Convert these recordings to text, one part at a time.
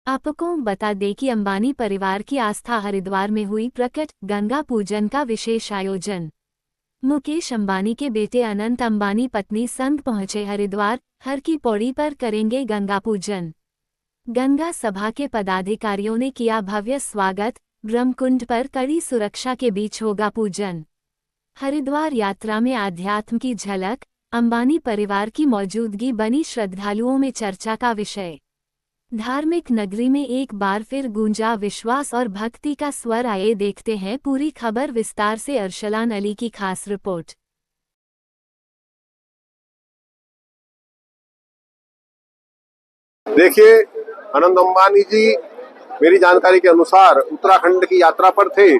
आपको बता दें कि अंबानी परिवार की आस्था हरिद्वार में हुई प्रकट। गंगा पूजन का विशेष आयोजन। मुकेश अंबानी के बेटे अनंत अंबानी पत्नी संग पहुंचे हरिद्वार। हर की पौड़ी पर करेंगे गंगा पूजन। गंगा सभा के पदाधिकारियों ने किया भव्य स्वागत। ब्रह्मकुंड पर कड़ी सुरक्षा के बीच होगा पूजन। हरिद्वार यात्रा में आध्यात्म की झलक। अंबानी परिवार की मौजूदगी बनी श्रद्धालुओं में चर्चा का विषय। धार्मिक नगरी में एक बार फिर गूंजा विश्वास और भक्ति का स्वर। आइए देखते हैं पूरी खबर विस्तार से। अरशलान अली की खास रिपोर्ट। देखिए, अनंत अंबानी जी मेरी जानकारी के अनुसार उत्तराखंड की यात्रा पर थे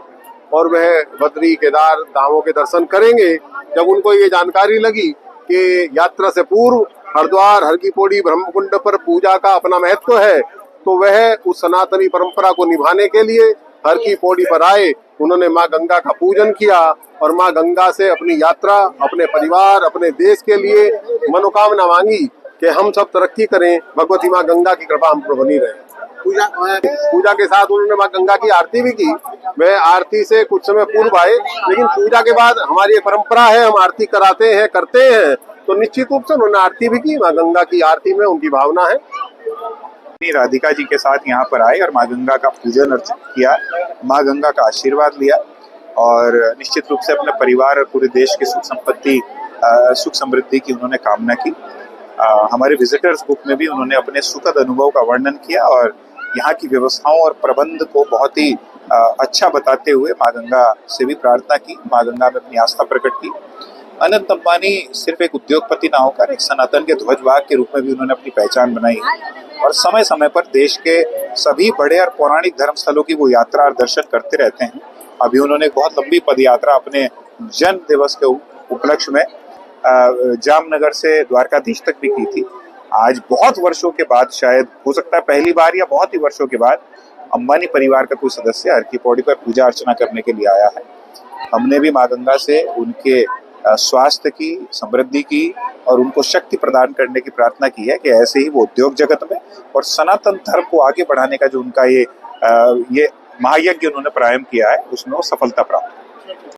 और वह बद्री केदार धामों के दर्शन करेंगे। जब उनको ये जानकारी लगी कि यात्रा से पूर्व हरिद्वार हर की पौड़ी ब्रह्मकुंड पर पूजा का अपना महत्व है, तो वह उस सनातनी परंपरा को निभाने के लिए हर की पौड़ी पर आए। उन्होंने माँ गंगा का पूजन किया और माँ गंगा से अपनी यात्रा, अपने परिवार, अपने देश के लिए मनोकामना मांगी कि हम सब तरक्की करें, भगवती माँ गंगा की कृपा हम पर बनी रहे। पूजा के साथ उन्होंने माँ गंगा की आरती भी की। वह आरती से कुछ समय पूर्व आए, लेकिन पूजा के बाद हमारी एक परंपरा है, हम आरती कराते हैं, करते हैं, तो निश्चित रूप से उन्होंने आरती भी की। माँ गंगा की आरती में उनकी भावना है। राधिका जी के साथ यहाँ पर आए और माँ गंगा का पूजन अर्चन किया, माँ गंगा का आशीर्वाद लिया और निश्चित रूप से अपने परिवार और पूरे देश की सुख संपत्ति, सुख समृद्धि की उन्होंने कामना की। हमारे विजिटर्स बुक में भी उन्होंने अपने सुखद अनुभव का वर्णन किया और यहाँ की व्यवस्थाओं और प्रबंध को बहुत ही अच्छा बताते हुए माँ गंगा से भी प्रार्थना की, माँ गंगा में अपनी आस्था प्रकट की। अनंत अंबानी सिर्फ एक उद्योगपति ना होकर एक सनातन के ध्वजवाहक के रूप में भी उन्होंने अपनी पहचान बनाई और समय समय पर देश के सभी बड़े और पौराणिक धर्म स्थलों की वो यात्रा और दर्शन करते रहते हैं। अभी उन्होंने एक बहुत लंबी पद यात्रा अपने जन्म दिवस के उपलक्ष्य में जामनगर से द्वारकाधीश तक भी की थी। आज बहुत वर्षों के बाद, शायद हो सकता है पहली बार या बहुत ही वर्षों के बाद, अंबानी परिवार का कोई सदस्य हर की पौड़ी पर पूजा अर्चना करने के लिए आया है। हमने भी माँ गंगा से उनके स्वास्थ्य की, समृद्धि की और उनको शक्ति प्रदान करने की प्रार्थना की है कि ऐसे ही वो उद्योग जगत में और सनातन धर्म को आगे बढ़ाने का जो उनका ये महायज्ञ उन्होंने प्रारंभ किया है, उसमें वो सफलता प्राप्त